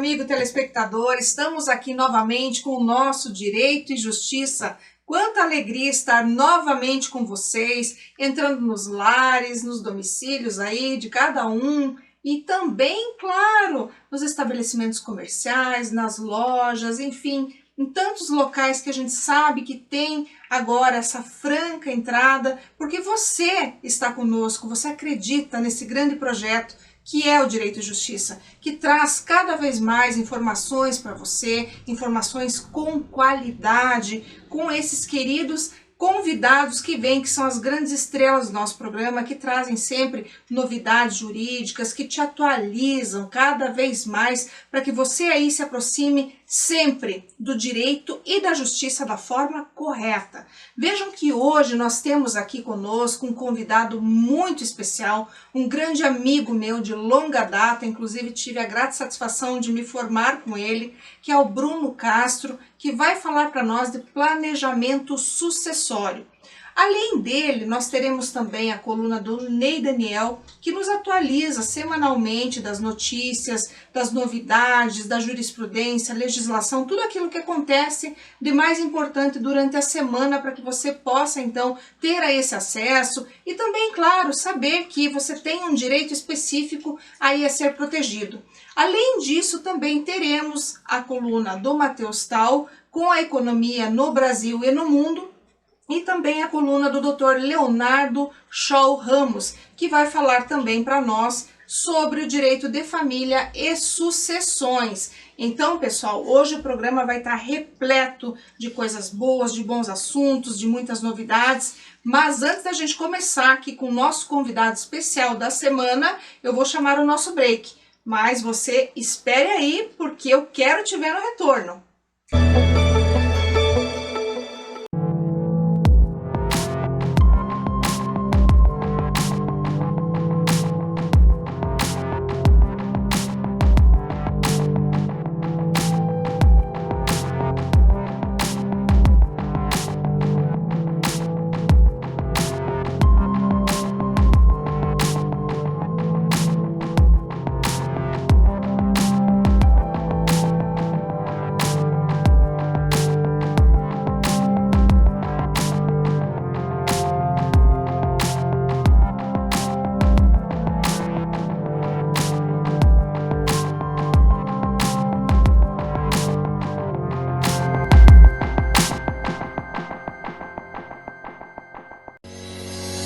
amigo telespectador, estamos aqui novamente com o nosso Direito e Justiça. Quanta alegria estar novamente com vocês, entrando nos lares, nos domicílios aí de cada um e também, claro, nos estabelecimentos comerciais, nas lojas, enfim, em tantos locais que a gente sabe que tem agora essa franca entrada, porque você está conosco, você acredita nesse grande projeto que é o Direito e Justiça, que traz cada vez mais informações para você, informações com qualidade, com esses queridos convidados que vêm, que são as grandes estrelas do nosso programa, que trazem sempre novidades jurídicas, que te atualizam cada vez mais para que você aí se aproxime sempre do direito e da justiça da forma correta. Vejam que hoje nós temos aqui conosco um convidado muito especial, um grande amigo meu de longa data, inclusive tive a grata satisfação de me formar com ele, que é o Bruno Castro, que vai falar para nós de planejamento sucessório. Além dele, nós teremos também a coluna do Ney Daniel, que nos atualiza semanalmente das notícias, das novidades, da jurisprudência, legislação, tudo aquilo que acontece de mais importante durante a semana para que você possa, então, ter a esse acesso e também, claro, saber que você tem um direito específico aí a ser protegido. Além disso, também teremos a coluna do Matheus Tal, com a economia no Brasil e no mundo, e também a coluna do Dr. Leonardo Scholl Ramos, que vai falar também para nós sobre o direito de família e sucessões. Então, pessoal, hoje o programa vai estar repleto de coisas boas, de bons assuntos, de muitas novidades. Mas antes da gente começar aqui com o nosso convidado especial da semana, eu vou chamar o nosso break. Mas você espere aí, porque eu quero te ver no retorno.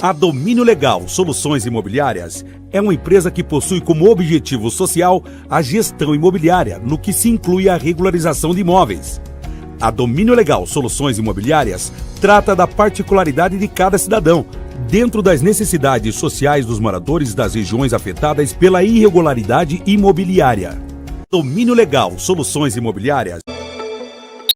A Domínio Legal Soluções Imobiliárias é uma empresa que possui como objetivo social a gestão imobiliária, no que se inclui a regularização de imóveis. A Domínio Legal Soluções Imobiliárias trata da particularidade de cada cidadão, dentro das necessidades sociais dos moradores das regiões afetadas pela irregularidade imobiliária. Domínio Legal Soluções Imobiliárias.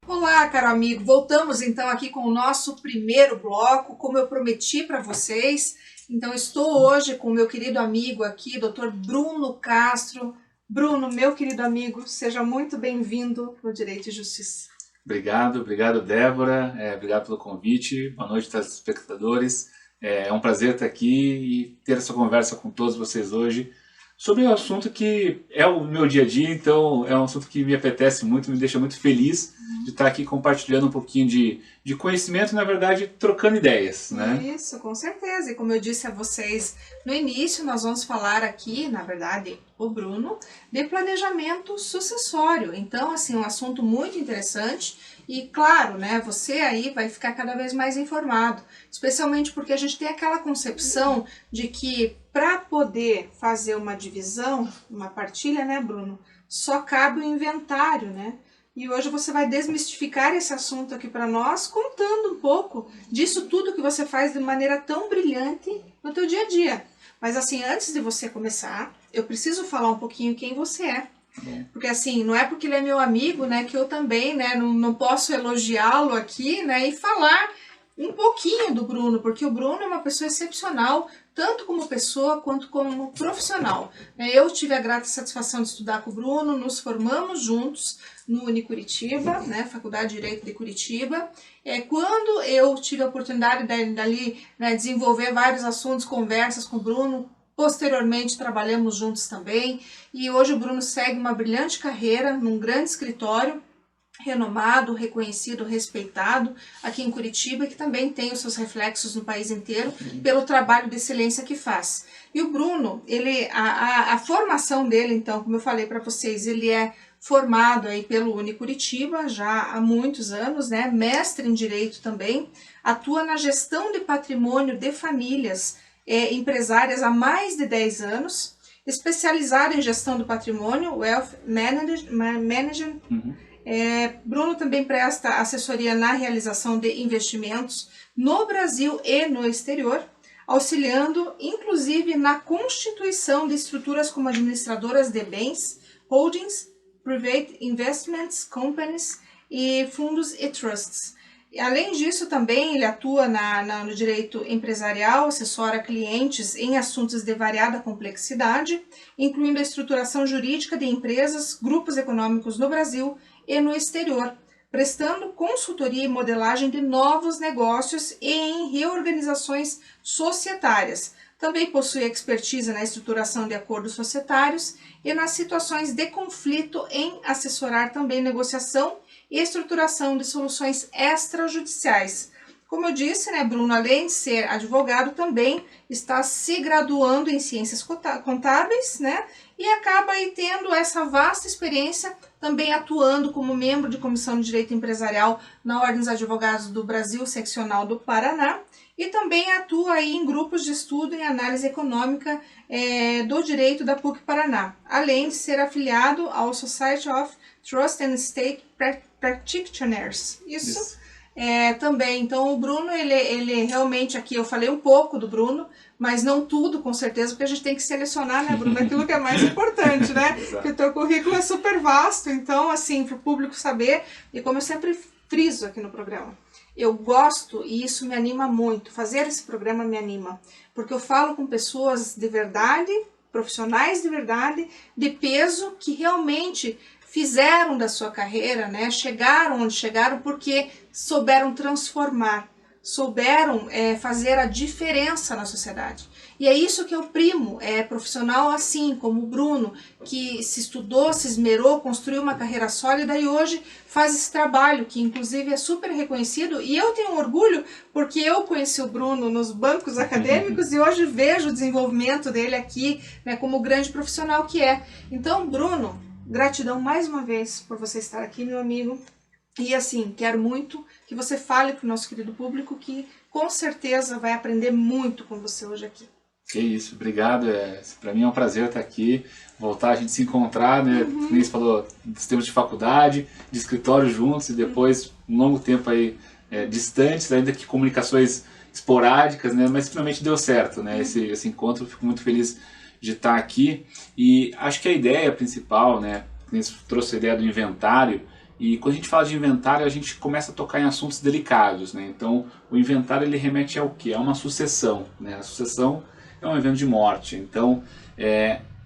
Olá, caro amigo, voltamos então aqui com o nosso primeiro bloco, como eu prometi para vocês. Então estou hoje com o meu querido amigo aqui, Dr. Bruno Castro. Bruno, meu querido amigo, seja muito bem-vindo no Direito e Justiça. Obrigado Débora, obrigado pelo convite, boa noite telespectadores. É um prazer estar aqui e ter essa conversa com todos vocês hoje sobre um assunto que é o meu dia a dia, então é um assunto que me apetece muito, me deixa muito feliz de estar aqui compartilhando um pouquinho de conhecimento e, na verdade, trocando ideias, né? Isso, com certeza. E como eu disse a vocês no início, nós vamos falar aqui, na verdade, o Bruno, de planejamento sucessório. Então, assim, um assunto muito interessante e, claro, né, você aí vai ficar cada vez mais informado, especialmente porque a gente tem aquela concepção de que para poder fazer uma divisão, uma partilha, né, Bruno, só cabe o inventário, né? E hoje você vai desmistificar esse assunto aqui para nós, contando um pouco disso tudo que você faz de maneira tão brilhante no teu dia a dia. Mas assim, antes de você começar, eu preciso falar um pouquinho quem você é. Porque assim, não é porque ele é meu amigo, né, que eu também, né, não posso elogiá-lo aqui, né, e falar um pouquinho do Bruno, porque o Bruno é uma pessoa excepcional, tanto como pessoa quanto como profissional. Eu tive a grata satisfação de estudar com o Bruno, nos formamos juntos no Unicuritiba, né, Faculdade de Direito de Curitiba. Quando eu tive a oportunidade de dali, né, desenvolver vários assuntos, conversas com o Bruno, Posteriormente, trabalhamos juntos também e hoje o Bruno segue uma brilhante carreira num grande escritório, renomado, reconhecido, respeitado aqui em Curitiba, que também tem os seus reflexos no país inteiro pelo trabalho de excelência que faz. E o Bruno, a formação dele, então, como eu falei para vocês, ele é formado aí pelo Unicuritiba já há muitos anos, né? Mestre em Direito também, atua na gestão de patrimônio de famílias empresárias há mais de 10 anos, especializado em gestão do patrimônio, Wealth Management. Bruno também presta assessoria na realização de investimentos no Brasil e no exterior, auxiliando inclusive na constituição de estruturas como administradoras de bens, holdings, private investments companies e fundos e trusts. Além disso, também ele atua no direito empresarial, assessora clientes em assuntos de variada complexidade, incluindo a estruturação jurídica de empresas, grupos econômicos no Brasil e no exterior, prestando consultoria e modelagem de novos negócios e em reorganizações societárias. Também possui expertise na estruturação de acordos societários e nas situações de conflito em assessorar também negociação e estruturação de soluções extrajudiciais. Como eu disse, né, Bruno, além de ser advogado, também está se graduando em ciências contábeis, né, e acaba aí tendo essa vasta experiência também atuando como membro de comissão de direito empresarial na Ordem dos Advogados do Brasil, seccional do Paraná, e também atua aí em grupos de estudo em análise econômica do direito da PUC Paraná, além de ser afiliado ao Society of Trust and Estate Practitioners. Isso. Também, então o Bruno, ele realmente aqui, eu falei um pouco do Bruno, mas não tudo, com certeza, porque a gente tem que selecionar, né, Bruno, aquilo que é mais importante, né, porque o teu currículo é super vasto, então, assim, para o público saber, e como eu sempre friso aqui no programa, eu gosto, e isso me anima muito, fazer esse programa me anima, porque eu falo com pessoas de verdade, profissionais de verdade, de peso, que realmente fizeram da sua carreira, né, chegaram onde chegaram porque souberam transformar, souberam fazer a diferença na sociedade. E é isso que eu primo, profissional assim como o Bruno, que se estudou, se esmerou, construiu uma carreira sólida e hoje faz esse trabalho, que inclusive é super reconhecido. E eu tenho orgulho porque eu conheci o Bruno nos bancos acadêmicos e hoje vejo o desenvolvimento dele aqui, né, como grande profissional que é. Então, Bruno, gratidão mais uma vez por você estar aqui, meu amigo. E assim, quero muito que você fale para o nosso querido público que com certeza vai aprender muito com você hoje aqui. Que isso, obrigado. Para mim é um prazer estar aqui, voltar a gente se encontrar, né? Como você falou, dos tempos de faculdade, de escritório juntos e depois um longo tempo aí distantes, ainda que comunicações esporádicas, né? Mas finalmente deu certo, né? Esse encontro, fico muito feliz de estar aqui e acho que a ideia principal, né? Você trouxe a ideia do inventário. E quando a gente fala de inventário, a gente começa a tocar em assuntos delicados, né? Então, o inventário ele remete ao quê? A uma sucessão, né? A sucessão é um evento de morte. Então,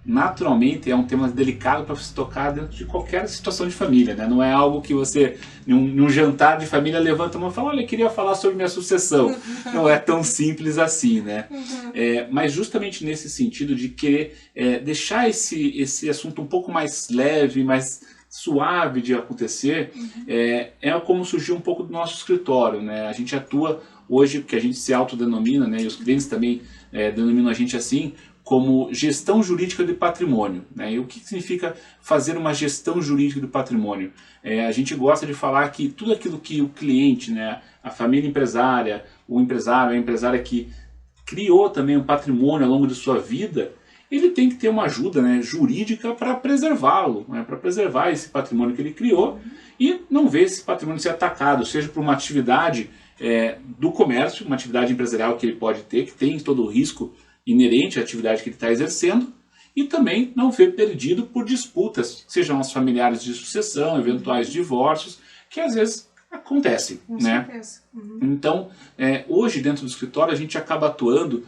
naturalmente, é um tema delicado para você tocar dentro de qualquer situação de família, né? Não é algo que você, num jantar de família, levanta a mão e fala, olha, eu queria falar sobre minha sucessão. Não é tão simples assim, né? Mas justamente nesse sentido de querer deixar esse assunto um pouco mais leve, mais suave de acontecer, é como surgiu um pouco do nosso escritório, né? A gente atua hoje, que a gente se autodenomina, né? E os clientes também denominam a gente assim, como gestão jurídica de patrimônio, né? E o que significa fazer uma gestão jurídica do patrimônio? A gente gosta de falar que tudo aquilo que o cliente, né, a família empresária, o empresário, a empresária que criou também um patrimônio ao longo de sua vida, ele tem que ter uma ajuda, né, jurídica para preservá-lo, né, para preservar esse patrimônio que ele criou e não ver esse patrimônio ser atacado, seja por uma atividade do comércio, uma atividade empresarial que ele pode ter, que tem todo o risco inerente à atividade que ele está exercendo, e também não ver perdido por disputas, sejam as familiares de sucessão, eventuais divórcios, que às vezes acontecem, né? Então, hoje dentro do escritório a gente acaba atuando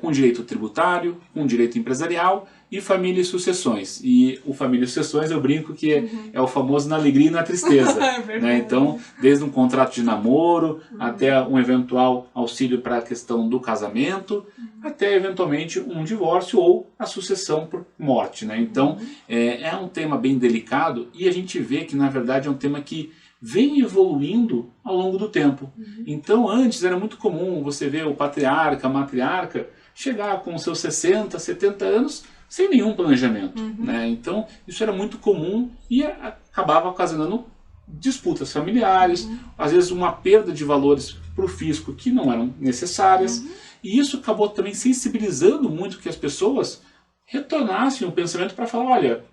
com direito tributário, com direito empresarial e família e sucessões. E o família e sucessões eu brinco que é o famoso na alegria e na tristeza. Né? Então, desde um contrato de namoro até um eventual auxílio para a questão do casamento até eventualmente um divórcio ou a sucessão por morte, né? Então é um tema bem delicado e a gente vê que na verdade é um tema que vem evoluindo ao longo do tempo. Então antes era muito comum você ver o patriarca, a matriarca chegar com seus 60, 70 anos sem nenhum planejamento, né? Então isso era muito comum e acabava ocasionando disputas familiares, às vezes uma perda de valores para o fisco que não eram necessárias, e isso acabou também sensibilizando muito que as pessoas retornassem o pensamento para falar, olha,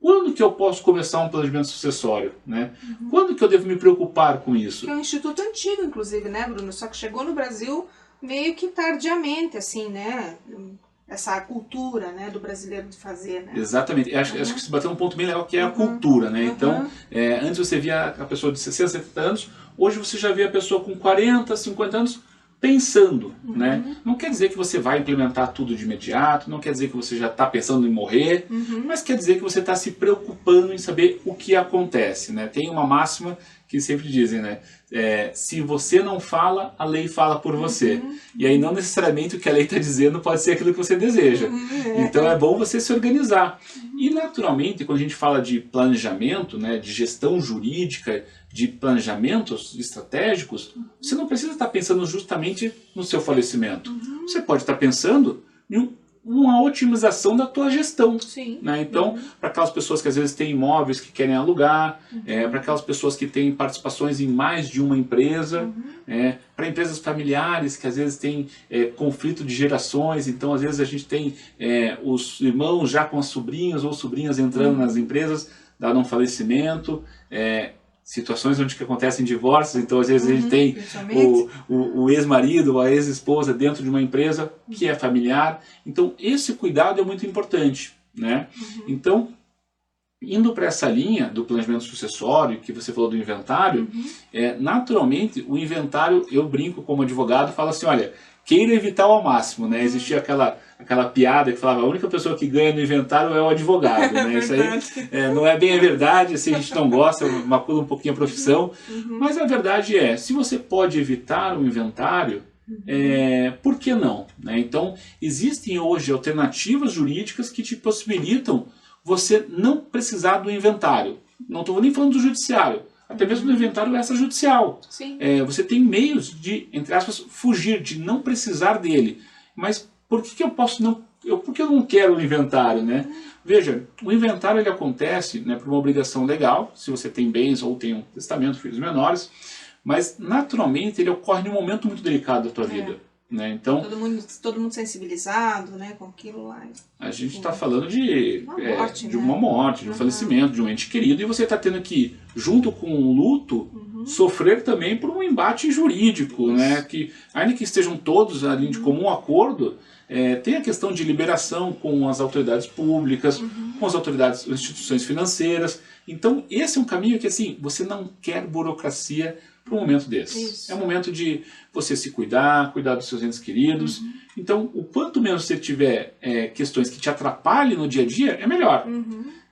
quando que eu posso começar um planejamento sucessório, né? Quando que eu devo me preocupar com isso? Que é um instituto antigo, inclusive, né, Bruno? Só que chegou no Brasil meio que tardiamente, assim, né? Essa cultura, né, do brasileiro de fazer, né? Exatamente. Acho que você bateu um ponto bem legal, que é a cultura, né? Então, antes você via a pessoa de 60, 70 anos, hoje você já vê a pessoa com 40, 50 anos pensando, né? Não quer dizer que você vai implementar tudo de imediato, não quer dizer que você já está pensando em morrer, mas quer dizer que você está se preocupando em saber o que acontece, né? Tem uma máxima que sempre dizem, né? Se você não fala, a lei fala por você. E aí não necessariamente o que a lei está dizendo pode ser aquilo que você deseja. Então é bom você se organizar. E naturalmente, quando a gente fala de planejamento, né, de gestão jurídica, de planejamentos estratégicos, você não precisa estar pensando justamente no seu falecimento. Você pode estar pensando em uma otimização da tua gestão. Sim. Né? Então, para aquelas pessoas que às vezes têm imóveis que querem alugar, para aquelas pessoas que têm participações em mais de uma empresa, para empresas familiares que às vezes têm conflito de gerações, então às vezes a gente tem os irmãos já com as sobrinhas ou sobrinhas entrando nas empresas, dado um falecimento, situações onde que acontecem divórcios, então às vezes a gente tem o ex-marido ou a ex-esposa dentro de uma empresa que é familiar. Então esse cuidado é muito importante, né? Então, indo para essa linha do planejamento sucessório, que você falou do inventário, naturalmente o inventário, eu brinco como advogado, falo assim, olha, queira evitar ao máximo, né? Existia aquela piada que falava, a única pessoa que ganha no inventário é o advogado, né? Isso aí não é bem a verdade, assim, a gente não gosta, macula um pouquinho a profissão, mas a verdade é, se você pode evitar o inventário, por que não? Né? Então, existem hoje alternativas jurídicas que te possibilitam você não precisar do inventário. Não estou nem falando do judiciário, até mesmo do inventário extrajudicial. Você tem meios de, entre aspas, fugir, de não precisar dele. Mas por que eu posso não... por que eu não quero o inventário, né? Veja, o inventário ele acontece, né, por uma obrigação legal, se você tem bens ou tem um testamento, filhos menores, mas naturalmente ele ocorre num momento muito delicado da tua vida. Né? Então, todo mundo sensibilizado, né, com aquilo lá. A gente está falando de uma morte, de um Uhum. falecimento, de um ente querido, e você está tendo que, junto com o luto, sofrer também por um embate jurídico, né? Que, ainda que estejam todos ali de comum acordo, tem a questão de liberação com as autoridades públicas, com as autoridades, instituições financeiras. Então, esse é um caminho que, assim, você não quer burocracia para um momento desse. Isso. É um momento de você se cuidar, cuidar dos seus entes queridos. Então, o quanto menos você tiver questões que te atrapalhem no dia a dia, é melhor.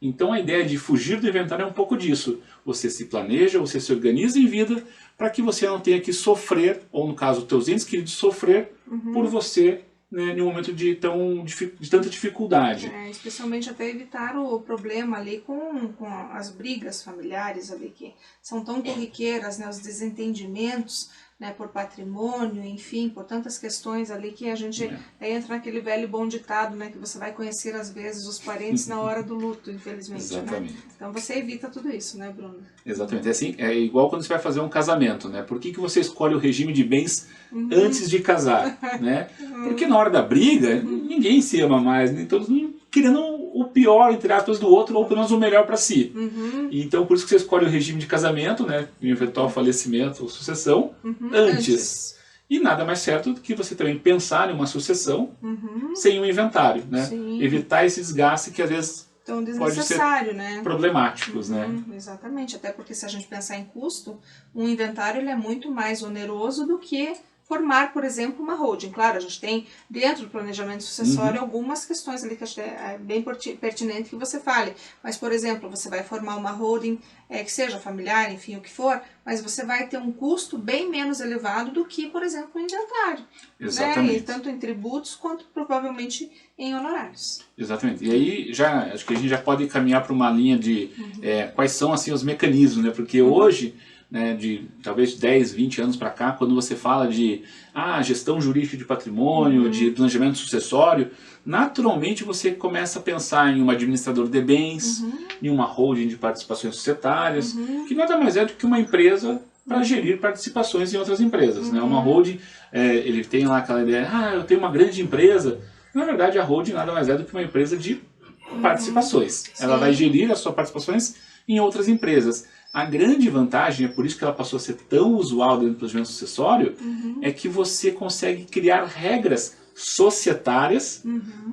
Então, a ideia de fugir do inventário é um pouco disso. Você se planeja, você se organiza em vida para que você não tenha que sofrer, ou no caso, os teus entes queridos sofrer por você, né, em um momento de tanta dificuldade. Especialmente até evitar o problema ali com as brigas familiares ali, que são tão corriqueiras, né, os desentendimentos, né, por patrimônio, enfim, por tantas questões ali que a gente entra naquele velho bom ditado, né, que você vai conhecer às vezes os parentes na hora do luto, infelizmente. Exatamente. Né? Então você evita tudo isso, né, Bruno? Exatamente. Assim, é igual quando você vai fazer um casamento, né? Por que você escolhe o regime de bens antes de casar, né? Porque na hora da briga, ninguém se ama mais, nem todos querendo o pior, entre aspas, do outro, ou pelo menos o melhor para si. Então, por isso que você escolhe o regime de casamento, né? Em eventual falecimento ou sucessão, antes. E nada mais certo do que você também pensar em uma sucessão sem um inventário, né? Sim. Evitar esse desgaste que às vezes Então, pode desnecessário, ser né? problemáticos, né? Exatamente, até porque se a gente pensar em custo, um inventário ele é muito mais oneroso do que formar, por exemplo, uma holding. Claro, a gente tem dentro do planejamento sucessório algumas questões ali que acho que é bem pertinente que você fale. Mas, por exemplo, você vai formar uma holding que seja familiar, enfim, o que for, mas você vai ter um custo bem menos elevado do que, por exemplo, o inventário. Exatamente. Né? E tanto em tributos quanto provavelmente em honorários. Exatamente. E aí, acho que a gente já pode caminhar para uma linha de quais são assim, os mecanismos, né? Porque hoje, né, de talvez 10, 20 anos para cá, quando você fala de gestão jurídica de patrimônio, de planejamento sucessório, naturalmente você começa a pensar em um administrador de bens, em uma holding de participações societárias, que nada mais é do que uma empresa para gerir participações em outras empresas. Né? Uma holding, ele tem lá aquela ideia, eu tenho uma grande empresa. Na verdade, a holding nada mais é do que uma empresa de participações. Ela vai gerir as suas participações em outras empresas. A grande vantagem, é por isso que ela passou a ser tão usual dentro do planejamento sucessório, é que você consegue criar regras societárias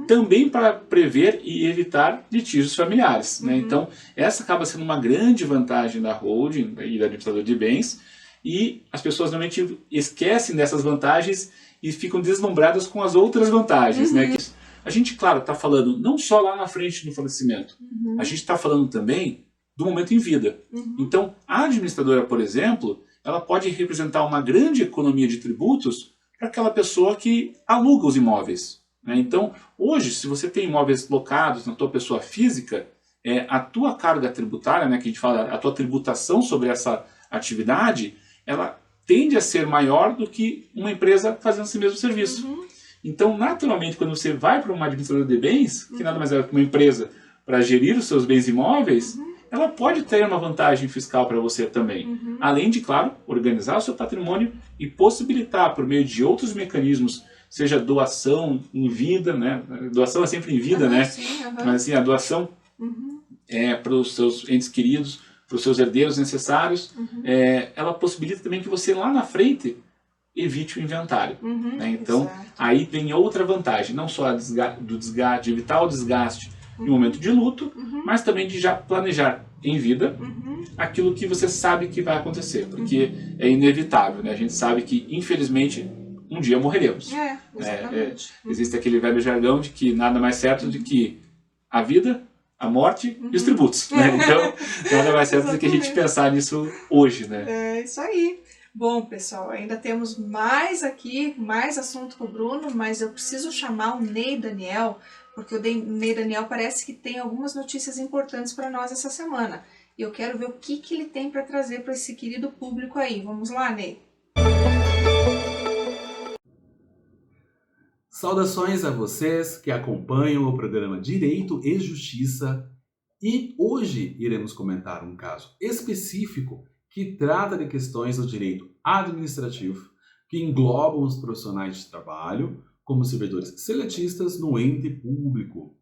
também para prever e evitar litígios familiares. Né? Então, essa acaba sendo uma grande vantagem da holding e da administradora de bens, e as pessoas normalmente esquecem dessas vantagens e ficam deslumbradas com as outras vantagens. Né? Que a gente, claro, está falando não só lá na frente do falecimento, a gente está falando também do momento em vida. Então, a administradora, por exemplo, ela pode representar uma grande economia de tributos para aquela pessoa que aluga os imóveis. Né? Então, hoje, se você tem imóveis locados na tua pessoa física, a tua carga tributária, né, que a gente fala, a tua tributação sobre essa atividade, ela tende a ser maior do que uma empresa fazendo esse mesmo serviço. Então, naturalmente, quando você vai para uma administradora de bens, que nada mais é que uma empresa para gerir os seus bens imóveis, ela pode ter uma vantagem fiscal para você também. Além de, claro, organizar o seu patrimônio e possibilitar, por meio de outros mecanismos, seja doação em vida, né? Doação é sempre em vida, né? Sim, mas assim, a doação para os seus entes queridos, para os seus herdeiros necessários, ela possibilita também que você lá na frente evite o inventário. Né? Então, aí vem outra vantagem, não só do desgaste, de evitar o desgaste em um momento de luto, mas também de já planejar em vida aquilo que você sabe que vai acontecer, porque é inevitável. Né? A gente sabe que, infelizmente, um dia morreremos. Exatamente. Existe aquele velho jargão de que nada mais certo do que a vida, a morte e os tributos. Né? Então, nada mais certo do que a gente pensar nisso hoje. Né? É isso aí. Bom, pessoal, ainda temos mais aqui, mais assunto com o Bruno, mas eu preciso chamar o Ney Daniel, porque o Ney Daniel parece que tem algumas notícias importantes para nós essa semana. E eu quero ver o que ele tem para trazer para esse querido público aí. Vamos lá, Ney? Saudações a vocês que acompanham o programa Direito e Justiça, e hoje iremos comentar um caso específico que trata de questões do direito administrativo que englobam os profissionais de trabalho como servidores seletistas no ente público.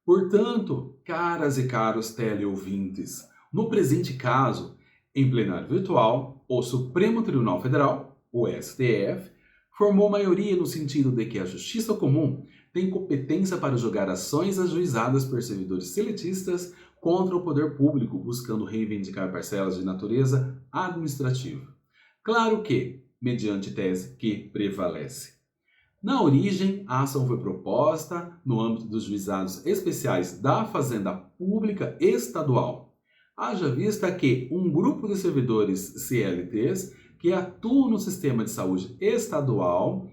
Portanto, caras e caros teleouvintes, no presente caso, em plenário virtual, o Supremo Tribunal Federal, o STF, formou maioria no sentido de que a Justiça Comum tem competência para julgar ações ajuizadas por servidores seletistas contra o poder público, buscando reivindicar parcelas de natureza administrativa. Claro que, mediante tese que prevalece. Na origem, a ação foi proposta no âmbito dos juizados especiais da Fazenda Pública Estadual. Haja vista que um grupo de servidores CLTs que atuam no sistema de saúde estadual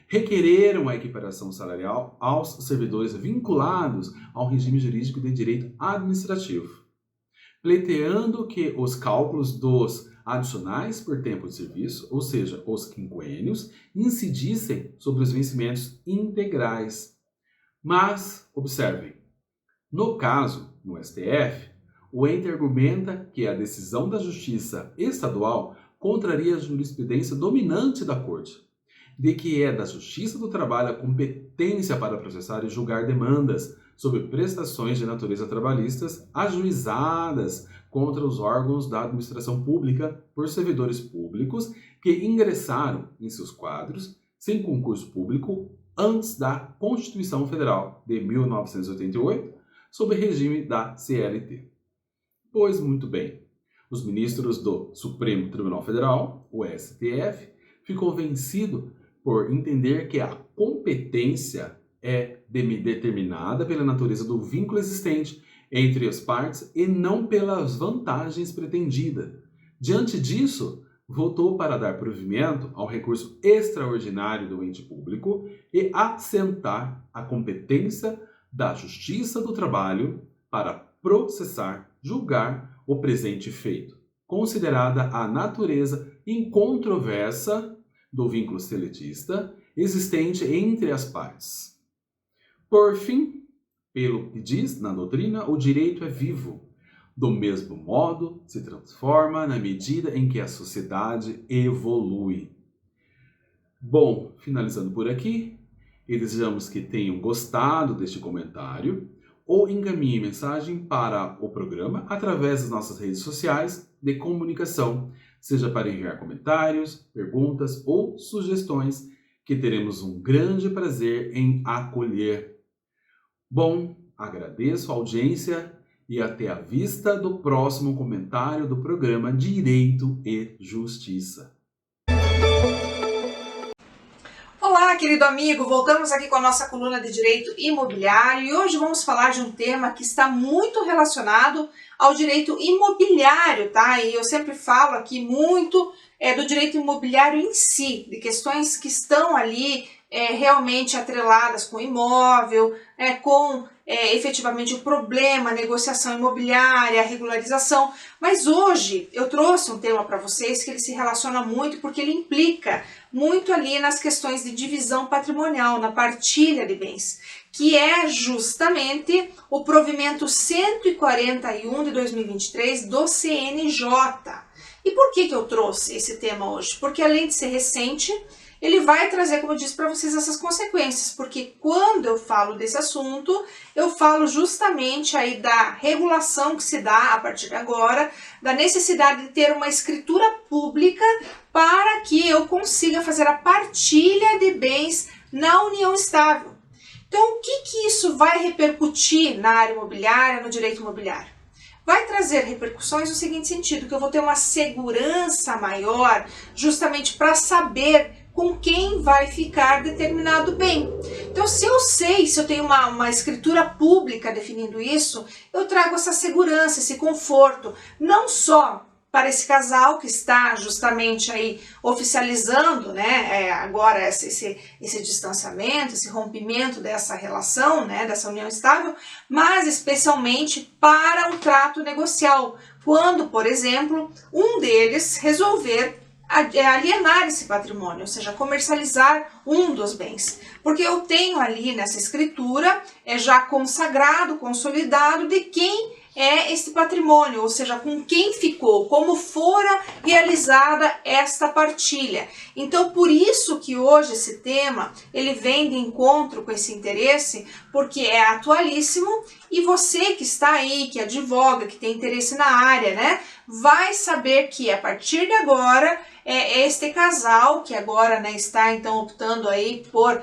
requereram a equiparação salarial aos servidores vinculados ao regime jurídico de direito administrativo, pleiteando que os cálculos dos adicionais por tempo de serviço, ou seja, os quinquênios, incidissem sobre os vencimentos integrais. Mas, observem, no caso, no STF, o ente argumenta que a decisão da Justiça Estadual contraria a jurisprudência dominante da Corte, de que é da Justiça do Trabalho a competência para processar e julgar demandas sobre prestações de natureza trabalhistas ajuizadas contra os órgãos da administração pública por servidores públicos que ingressaram em seus quadros sem concurso público antes da Constituição Federal de 1988, sob regime da CLT. Pois muito bem, os ministros do Supremo Tribunal Federal, o STF, ficou vencido por entender que a competência é determinada pela natureza do vínculo existente entre as partes e não pelas vantagens pretendidas. Diante disso, votou para dar provimento ao recurso extraordinário do ente público e assentar a competência da Justiça do Trabalho para processar, julgar o presente feito, considerada a natureza incontroversa do vínculo seletista existente entre as partes. Por fim, pelo que diz na doutrina, o direito é vivo. Do mesmo modo, se transforma na medida em que a sociedade evolui. Bom, finalizando por aqui, e desejamos que tenham gostado deste comentário, ou encaminhe mensagem para o programa através das nossas redes sociais de comunicação, seja para enviar comentários, perguntas ou sugestões, que teremos um grande prazer em acolher. Bom, agradeço a audiência e até a vista do próximo comentário do programa Direito e Justiça. Olá, querido amigo, voltamos aqui com a nossa coluna de Direito Imobiliário e hoje vamos falar de um tema que está muito relacionado ao direito imobiliário, tá? E eu sempre falo aqui muito do direito imobiliário em si, de questões que estão ali realmente atreladas com o imóvel, com efetivamente o problema, a negociação imobiliária, a regularização. Mas hoje eu trouxe um tema para vocês que ele se relaciona muito porque ele implica muito ali nas questões de divisão patrimonial, na partilha de bens, que é justamente o provimento 141 de 2023 do CNJ. E por que eu trouxe esse tema hoje? Porque além de ser recente, ele vai trazer, como eu disse para vocês, essas consequências, porque quando eu falo desse assunto, eu falo justamente aí da regulação que se dá a partir de agora, da necessidade de ter uma escritura pública para que eu consiga fazer a partilha de bens na união estável. Então, o que isso vai repercutir na área imobiliária, no direito imobiliário? Vai trazer repercussões no seguinte sentido, que eu vou ter uma segurança maior justamente para saber com quem vai ficar determinado bem. Então, se eu tenho uma escritura pública definindo isso, eu trago essa segurança, esse conforto, não só para esse casal que está justamente aí oficializando, né, agora esse distanciamento, esse rompimento dessa relação, né, dessa união estável, mas especialmente para o trato negocial, quando, por exemplo, um deles resolver alienar esse patrimônio, ou seja, comercializar um dos bens. Porque eu tenho ali nessa escritura já consagrado, consolidado de quem é esse patrimônio, ou seja, com quem ficou, como fora realizada esta partilha. Então, por isso que hoje esse tema, ele vem de encontro com esse interesse, porque é atualíssimo e você que está aí, que advoga, que tem interesse na área, né, vai saber que a partir de agora, este casal, que agora, né, está então optando aí por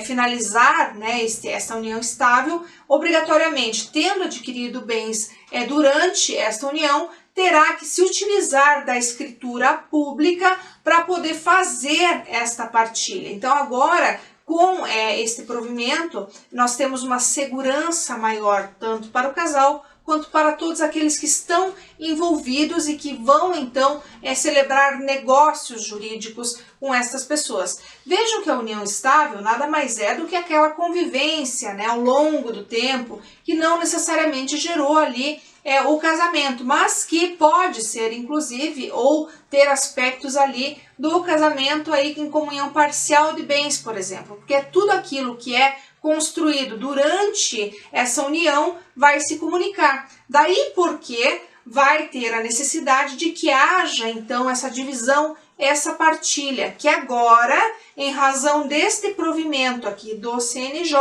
finalizar, né, essa união estável, obrigatoriamente, tendo adquirido bens durante esta união, terá que se utilizar da escritura pública para poder fazer esta partilha. Então agora, com este provimento, nós temos uma segurança maior, tanto para o casal, quanto para todos aqueles que estão envolvidos e que vão então celebrar negócios jurídicos com essas pessoas. Vejam que a união estável nada mais é do que aquela convivência, né, ao longo do tempo, que não necessariamente gerou ali o casamento, mas que pode ser inclusive ou ter aspectos ali do casamento aí em comunhão parcial de bens, por exemplo, porque é tudo aquilo que é construído durante essa união vai se comunicar. Daí porque vai ter a necessidade de que haja então essa divisão, essa partilha, que agora em razão deste provimento aqui do CNJ,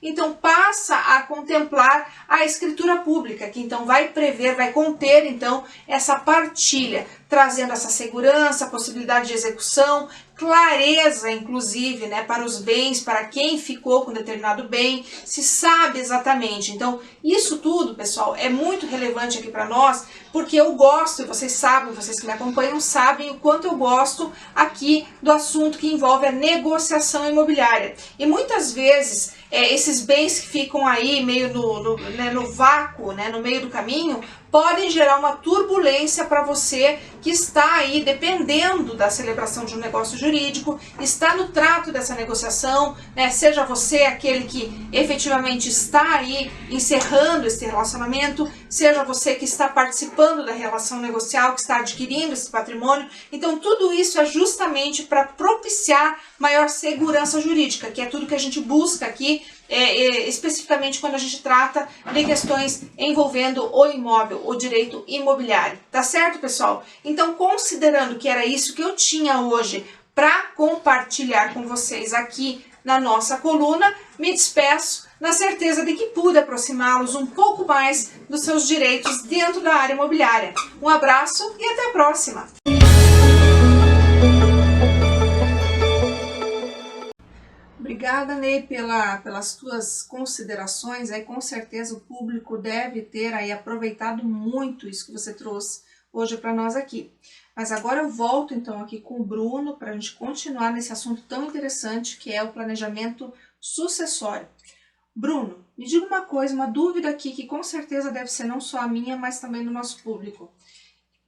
então passa a contemplar a escritura pública, que então vai prever, vai conter então essa partilha, trazendo essa segurança, possibilidade de execução, clareza, inclusive, né, para os bens, para quem ficou com determinado bem, se sabe exatamente. Então, isso tudo, pessoal, é muito relevante aqui para nós, porque eu gosto, e vocês sabem, vocês que me acompanham sabem o quanto eu gosto aqui do assunto que envolve a negociação imobiliária. E muitas vezes, esses bens que ficam aí meio no vácuo, né, no meio do caminho, podem gerar uma turbulência para você que está aí dependendo da celebração de um negócio jurídico, está no trato dessa negociação, né? Seja você aquele que efetivamente está aí encerrando esse relacionamento, seja você que está participando da relação negocial, que está adquirindo esse patrimônio. Então tudo isso é justamente para propiciar maior segurança jurídica, que é tudo que a gente busca aqui, especificamente quando a gente trata de questões envolvendo o imóvel, o direito imobiliário. Tá certo, pessoal? Então, considerando que era isso que eu tinha hoje para compartilhar com vocês aqui na nossa coluna, me despeço na certeza de que pude aproximá-los um pouco mais dos seus direitos dentro da área imobiliária. Um abraço e até a próxima! Obrigada, Ney, pelas tuas considerações. Aí, com certeza o público deve ter aí aproveitado muito isso que você trouxe hoje para nós aqui. Mas agora eu volto então aqui com o Bruno para a gente continuar nesse assunto tão interessante que é o planejamento sucessório. Bruno, me diga uma coisa, uma dúvida aqui que com certeza deve ser não só a minha, mas também do nosso público.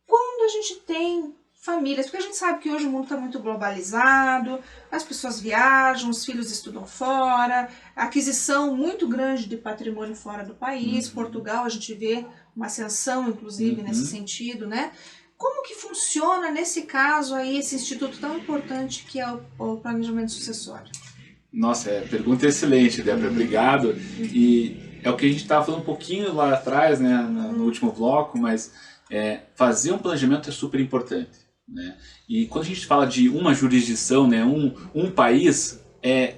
Quando a gente tem famílias, porque a gente sabe que hoje o mundo está muito globalizado, as pessoas viajam, os filhos estudam fora, aquisição muito grande de patrimônio fora do país, Portugal a gente vê uma ascensão inclusive nesse sentido, né? Como que funciona nesse caso aí esse instituto tão importante que é o planejamento sucessório? Nossa, pergunta excelente, Débora, obrigado. E é o que a gente estava falando um pouquinho lá atrás, né, no último bloco, mas fazer um planejamento é super importante. Né? E quando a gente fala de uma jurisdição, né, um país,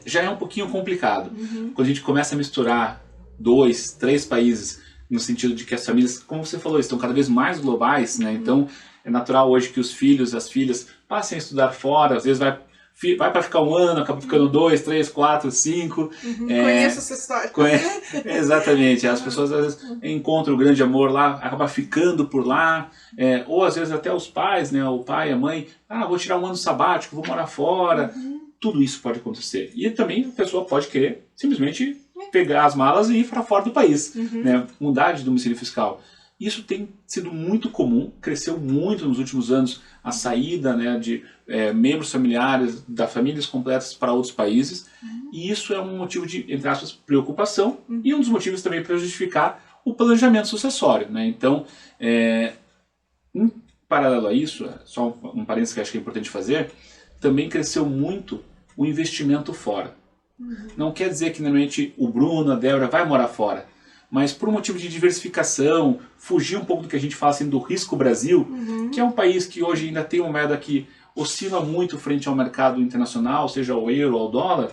já é um pouquinho complicado. Quando a gente começa a misturar 2, 3 países, no sentido de que as famílias, como você falou, estão cada vez mais globais, né? Então é natural hoje que os filhos, as filhas passem a estudar fora, às vezes vai para ficar um ano, acaba ficando 2, 3, 4, 5. Conheço essa história. Exatamente, as pessoas às vezes encontram o grande amor lá, acaba ficando por lá, ou às vezes até os pais, né, o pai, a mãe, vou tirar um ano sabático, vou morar fora. Tudo isso pode acontecer. E também a pessoa pode querer simplesmente pegar as malas e ir para fora do país, né, mudar de domicílio fiscal. Isso tem sido muito comum, cresceu muito nos últimos anos a saída, né, de membros familiares, das famílias completas para outros países, e isso é um motivo de, entre aspas, preocupação, e um dos motivos também para justificar o planejamento sucessório. Né? Então, em paralelo a isso, só um parênteses que acho que é importante fazer, também cresceu muito o investimento fora. Não quer dizer que normalmente o Bruno, a Débora vai morar fora, mas por um motivo de diversificação, fugir um pouco do que a gente fala assim, do risco Brasil, que é um país que hoje ainda tem uma moeda que oscila muito frente ao mercado internacional, seja ao euro, ao dólar,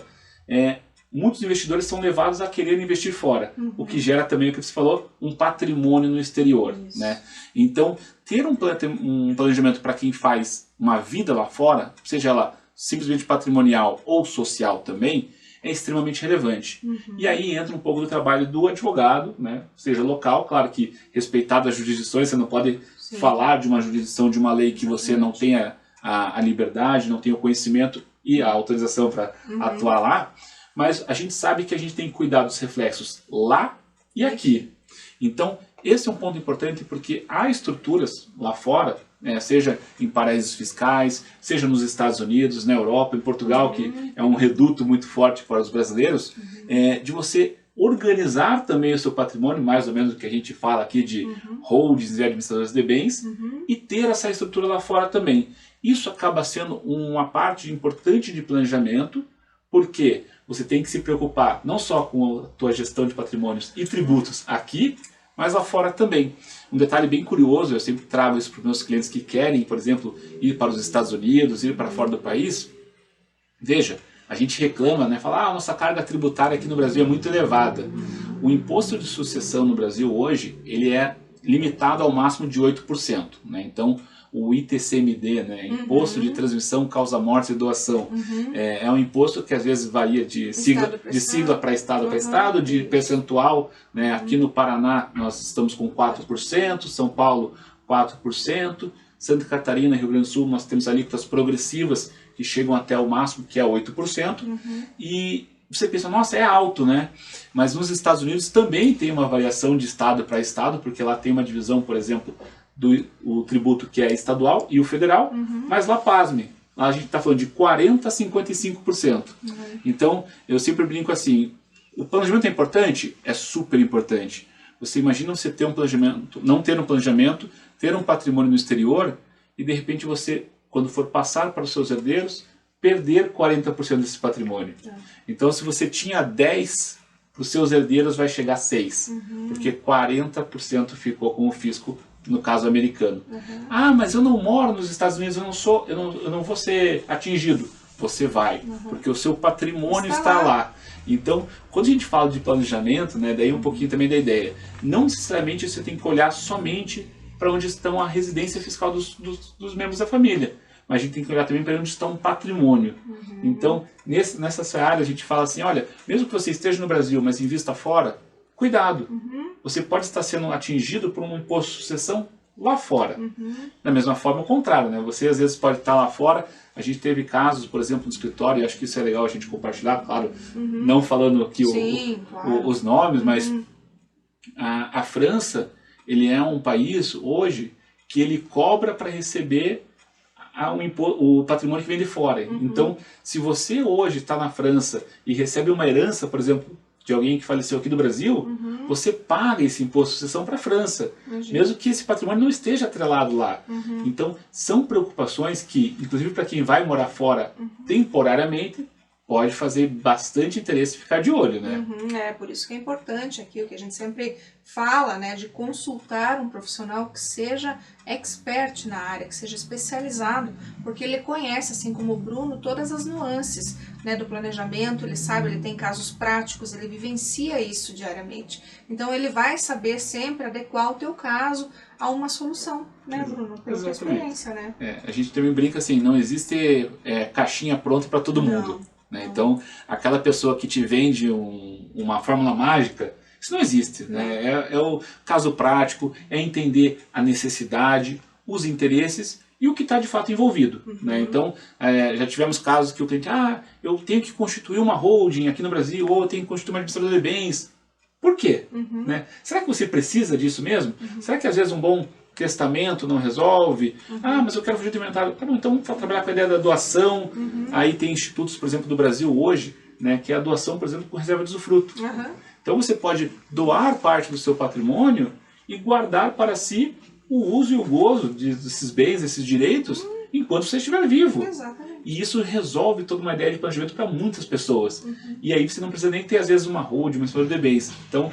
muitos investidores são levados a querer investir fora, o que gera também, o que você falou, um patrimônio no exterior. Né? Então, ter um planejamento para quem faz uma vida lá fora, seja ela simplesmente patrimonial ou social também, é extremamente relevante. E aí entra um pouco do trabalho do advogado, né? Seja local, claro que respeitado as jurisdições, você não pode falar de uma jurisdição, de uma lei que você não tenha a liberdade, não tenha o conhecimento e a autorização para atuar lá, mas a gente sabe que a gente tem que cuidar dos reflexos lá e aqui. Então, esse é um ponto importante porque há estruturas lá fora, seja em paraísos fiscais, seja nos Estados Unidos, na Europa, em Portugal, que é um reduto muito forte para os brasileiros, de você organizar também o seu patrimônio, mais ou menos o que a gente fala aqui de holdings e administradores de bens, e ter essa estrutura lá fora também. Isso acaba sendo uma parte importante de planejamento, porque você tem que se preocupar não só com a tua gestão de patrimônios e tributos aqui, mas lá fora também. Um detalhe bem curioso, eu sempre trago isso para os meus clientes que querem, por exemplo, ir para os Estados Unidos, ir para fora do país, Veja, a gente reclama, né, fala, a nossa carga tributária aqui no Brasil é muito elevada. O imposto de sucessão no Brasil hoje, ele é limitado ao máximo de 8%. Né? Então, o ITCMD, né, Imposto de Transmissão, Causa-Morte e Doação, é um imposto que às vezes varia de sigla para estado para estado, de percentual. Né? Aqui no Paraná nós estamos com 4%, São Paulo 4%, Santa Catarina, Rio Grande do Sul, nós temos alíquotas progressivas que chegam até o máximo, que é 8%, e você pensa, nossa, é alto, né? Mas nos Estados Unidos também tem uma variação de estado para estado, porque lá tem uma divisão, por exemplo, o tributo que é estadual e o federal, mas lá, pasme, lá a gente está falando de 40% a 55%. Então, eu sempre brinco assim, o planejamento é importante? É super importante. Você imagina você ter um planejamento, não ter um planejamento, ter um patrimônio no exterior e de repente você, quando for passar para os seus herdeiros, perder 40% desse patrimônio. Então, se você tinha 10, para os seus herdeiros vai chegar a 6, porque 40% ficou com o fisco, no caso americano. Ah, mas eu não moro nos Estados Unidos, eu não vou ser atingido. Você vai, porque o seu patrimônio está lá. Então, quando a gente fala de planejamento, né, daí um pouquinho também da ideia, não necessariamente você tem que olhar somente para onde estão a residência fiscal dos membros da família, mas a gente tem que olhar também para onde está um patrimônio. Então, nessa área a gente fala assim, olha, mesmo que você esteja no Brasil, mas invista fora, cuidado. Você pode estar sendo atingido por um imposto de sucessão lá fora. Da mesma forma, o contrário, né? Você às vezes pode estar lá fora. A gente teve casos, por exemplo, no escritório, e acho que isso é legal a gente compartilhar, claro, não falando aqui os nomes, mas a França, ele é um país hoje que ele cobra para receber o patrimônio que vem de fora. Então, se você hoje está na França e recebe uma herança, por exemplo, de alguém que faleceu aqui do Brasil, você paga esse imposto de sucessão para a França, mesmo que esse patrimônio não esteja atrelado lá. Então, são preocupações que, inclusive para quem vai morar fora temporariamente, pode fazer bastante interesse ficar de olho, né? É por isso que é importante aqui o que a gente sempre fala, né, de consultar um profissional que seja expert na área, que seja especializado, porque ele conhece, assim como o Bruno, todas as nuances, né, do planejamento, ele sabe, ele tem casos práticos, ele vivencia isso diariamente. Então ele vai saber sempre adequar o teu caso a uma solução, né, Bruno? Pela tua experiência, né? A gente também brinca assim, não existe caixinha pronta para todo mundo. Né? Então, aquela pessoa que te vende uma fórmula mágica, isso não existe. Né? É o caso prático, é entender a necessidade, os interesses e o que está de fato envolvido. Né? Então, já tivemos casos que o cliente, eu tenho que constituir uma holding aqui no Brasil, ou eu tenho que constituir uma administradora de bens. Por quê? Né? Será que você precisa disso mesmo? Será que às vezes um bom testamento não resolve? Mas eu quero fugir do inventário. Tá bom, então vamos trabalhar com a ideia da doação. Aí tem institutos, por exemplo, do Brasil hoje, né, que é a doação, por exemplo, com reserva de usufruto. Então você pode doar parte do seu patrimônio e guardar para si o uso e o gozo desses bens, desses direitos, enquanto você estiver vivo. E isso resolve toda uma ideia de planejamento para muitas pessoas. E aí você não precisa nem ter, às vezes, uma holding, uma administradora de bens. Então,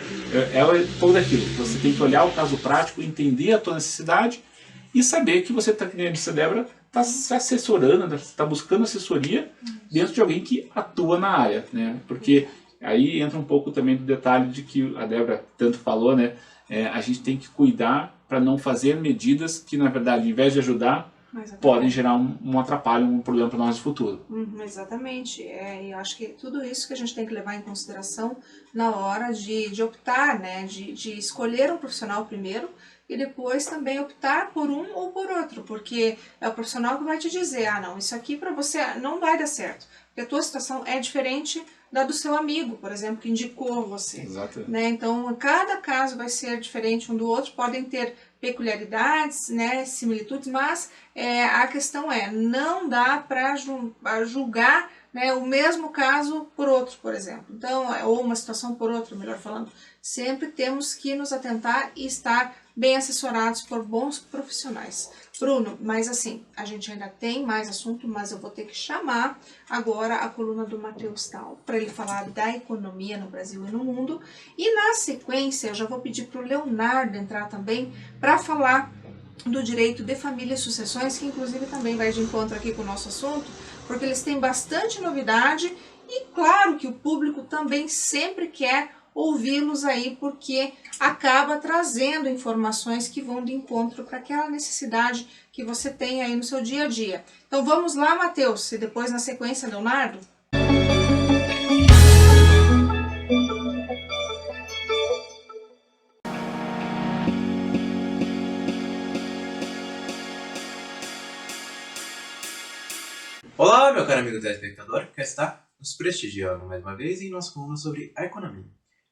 é um pouco daquilo. Você tem que olhar o caso prático, entender a tua necessidade e saber que você está, como disse a Débora, está se assessorando, está buscando assessoria dentro de alguém que atua na área. Né? Porque aí entra um pouco também do detalhe de que a Débora tanto falou, né? A gente tem que cuidar para não fazer medidas que, na verdade, ao invés de ajudar, podem gerar um atrapalho, um problema para nós no futuro. Exatamente. Eu acho que tudo isso que a gente tem que levar em consideração na hora de optar, né, de escolher um profissional primeiro e depois também optar por um ou por outro, porque é o profissional que vai te dizer, não, isso aqui para você não vai dar certo, porque a tua situação é diferente da do seu amigo, por exemplo, que indicou você. Né? Então, cada caso vai ser diferente um do outro, podem ter peculiaridades, né, similitudes, mas a questão não dá para julgar, né, o mesmo caso por outro, por exemplo. Então, ou uma situação por outra, melhor falando. Sempre temos que nos atentar e estar bem assessorados por bons profissionais. Bruno, mas assim, a gente ainda tem mais assunto, mas eu vou ter que chamar agora a coluna do Matheus Tal para ele falar da economia no Brasil e no mundo. E na sequência, eu já vou pedir para o Leonardo entrar também para falar do direito de família e sucessões, que inclusive também vai de encontro aqui com o nosso assunto, porque eles têm bastante novidade e claro que o público também sempre quer ouvi-los aí, porque acaba trazendo informações que vão de encontro para aquela necessidade que você tem aí no seu dia a dia. Então vamos lá, Matheus, e depois na sequência, Leonardo. Olá, meu caro amigo telespectador, que está nos prestigiando mais uma vez em nosso rumo sobre a economia.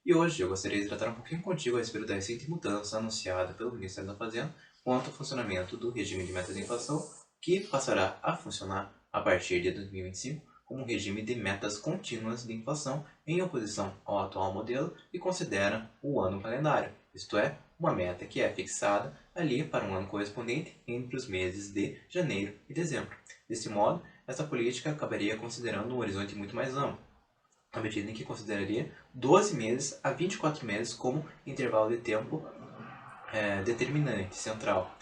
E hoje eu gostaria de tratar um pouquinho contigo a respeito da recente mudança anunciada pelo Ministério da Fazenda quanto ao funcionamento do regime de metas de inflação, que passará a funcionar a partir de 2025 como um regime de metas contínuas de inflação em oposição ao atual modelo que considera o ano calendário, isto é, uma meta que é fixada ali para um ano correspondente entre os meses de janeiro e dezembro. Desse modo, essa política acabaria considerando um horizonte muito mais amplo, à medida em que consideraria 12 meses a 24 meses como intervalo de tempo determinante, central,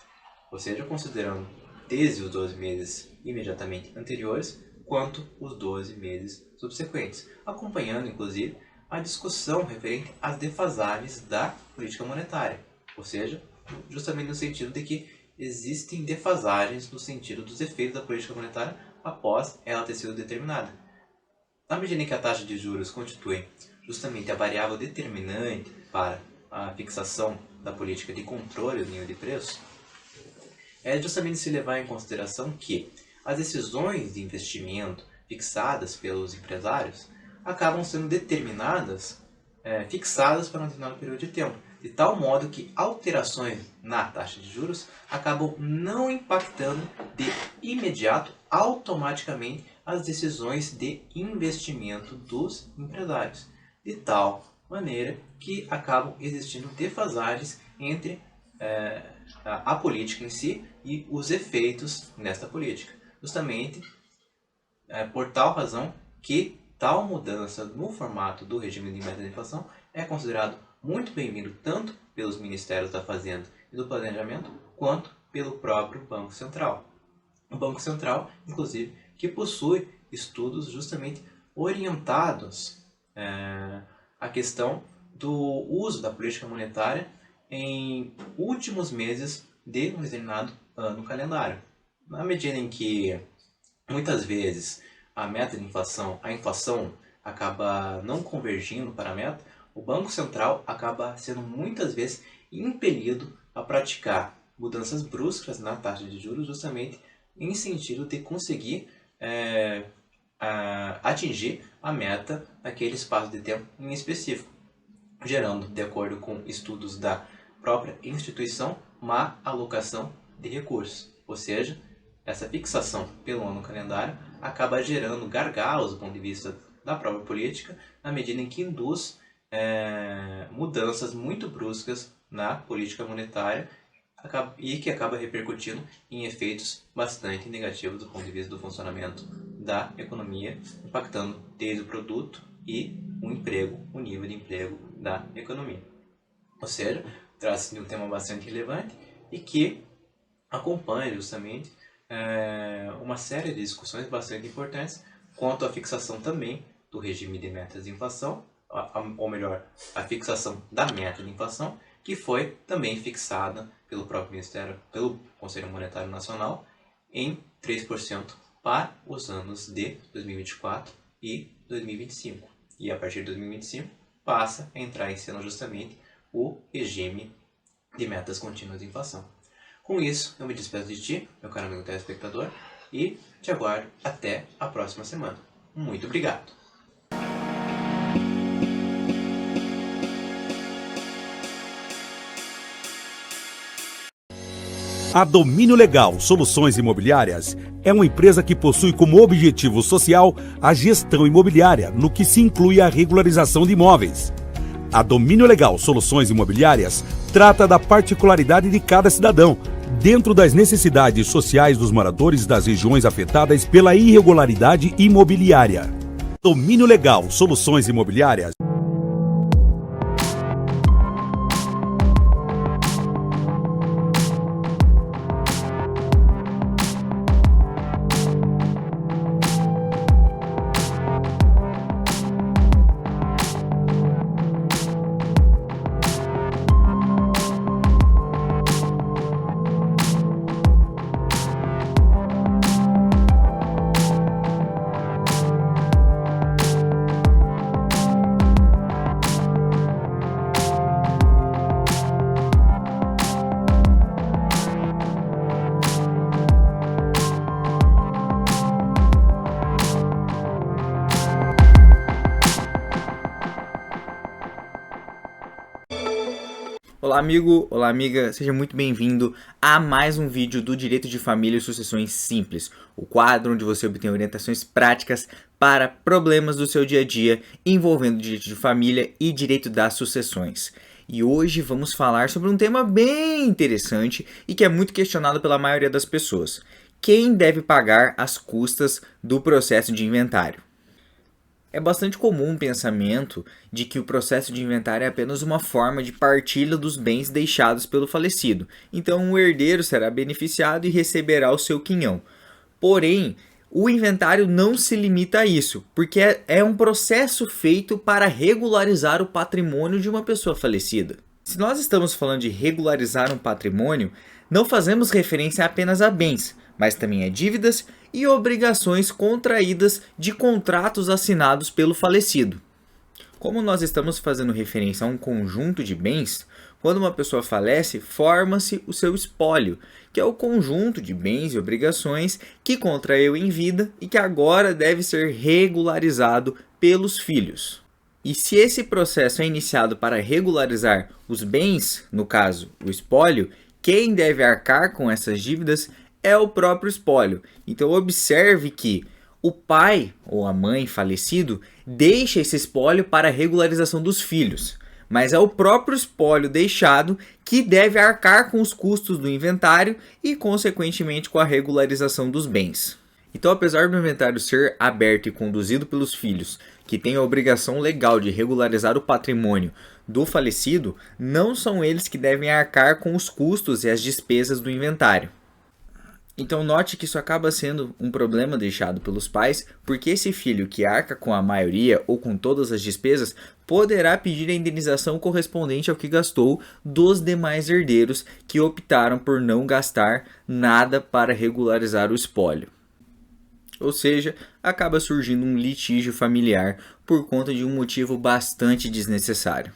ou seja, considerando desde os 12 meses imediatamente anteriores, quanto os 12 meses subsequentes, acompanhando inclusive a discussão referente às defasagens da política monetária, ou seja, justamente no sentido de que existem defasagens no sentido dos efeitos da política monetária após ela ter sido determinada. Na medida em que a taxa de juros constitui justamente a variável determinante para a fixação da política de controle do nível de preço, é justamente se levar em consideração que as decisões de investimento fixadas pelos empresários acabam sendo determinadas, fixadas para um determinado período de tempo, de tal modo que alterações na taxa de juros acabam não impactando de imediato, automaticamente, as decisões de investimento dos empresários, de tal maneira que acabam existindo defasagens entre a política em si e os efeitos nesta política. Justamente por tal razão que tal mudança no formato do regime de meta de inflação é considerado muito bem-vindo tanto pelos Ministérios da Fazenda e do Planejamento, quanto pelo próprio Banco Central. O Banco Central, inclusive, que possui estudos justamente orientados à questão do uso da política monetária em últimos meses de um determinado ano calendário. Na medida em que, muitas vezes, a meta de inflação, a inflação acaba não convergindo para a meta, o Banco Central acaba sendo muitas vezes impelido a praticar mudanças bruscas na taxa de juros, justamente em sentido de conseguir atingir a meta naquele espaço de tempo em específico, gerando, de acordo com estudos da própria instituição, má alocação de recursos. Ou seja, essa fixação pelo ano calendário acaba gerando gargalos do ponto de vista da própria política, na medida em que induz mudanças muito bruscas na política monetária e que acaba repercutindo em efeitos bastante negativos do ponto de vista do funcionamento da economia, impactando desde o produto e o emprego, o nível de emprego da economia. Ou seja, trata-se de um tema bastante relevante e que acompanha justamente uma série de discussões bastante importantes quanto à fixação também do regime de metas de inflação, ou melhor, a fixação da meta de inflação, que foi também fixada pelo próprio Ministério, pelo Conselho Monetário Nacional, em 3% para os anos de 2024 e 2025. E a partir de 2025 passa a entrar em cena justamente o regime de metas contínuas de inflação. Com isso, eu me despeço de ti, meu caro amigo telespectador, e te aguardo até a próxima semana. Muito obrigado! A Domínio Legal Soluções Imobiliárias é uma empresa que possui como objetivo social a gestão imobiliária, no que se inclui a regularização de imóveis. A Domínio Legal Soluções Imobiliárias trata da particularidade de cada cidadão, dentro das necessidades sociais dos moradores das regiões afetadas pela irregularidade imobiliária. Domínio Legal Soluções Imobiliárias. Olá amigo, olá amiga, seja muito bem-vindo a mais um vídeo do Direito de Família e Sucessões Simples, o quadro onde você obtém orientações práticas para problemas do seu dia a dia envolvendo direito de família e direito das sucessões. E hoje vamos falar sobre um tema bem interessante e que é muito questionado pela maioria das pessoas. Quem deve pagar as custas do processo de inventário? É bastante comum o pensamento de que o processo de inventário é apenas uma forma de partilha dos bens deixados pelo falecido. Então o herdeiro será beneficiado e receberá o seu quinhão. Porém, o inventário não se limita a isso, porque é um processo feito para regularizar o patrimônio de uma pessoa falecida. Se nós estamos falando de regularizar um patrimônio, não fazemos referência apenas a bens, mas também a dívidas e obrigações contraídas de contratos assinados pelo falecido. Como nós estamos fazendo referência a um conjunto de bens, quando uma pessoa falece, forma-se o seu espólio, que é o conjunto de bens e obrigações que contraiu em vida e que agora deve ser regularizado pelos filhos. E se esse processo é iniciado para regularizar os bens, no caso o espólio, quem deve arcar com essas dívidas é o próprio espólio. Então observe que o pai ou a mãe falecido deixa esse espólio para a regularização dos filhos, mas é o próprio espólio deixado que deve arcar com os custos do inventário e, consequentemente, com a regularização dos bens. Então, apesar do inventário ser aberto e conduzido pelos filhos, que têm a obrigação legal de regularizar o patrimônio do falecido, não são eles que devem arcar com os custos e as despesas do inventário. Então note que isso acaba sendo um problema deixado pelos pais, porque esse filho que arca com a maioria ou com todas as despesas poderá pedir a indenização correspondente ao que gastou dos demais herdeiros que optaram por não gastar nada para regularizar o espólio. Ou seja, acaba surgindo um litígio familiar por conta de um motivo bastante desnecessário.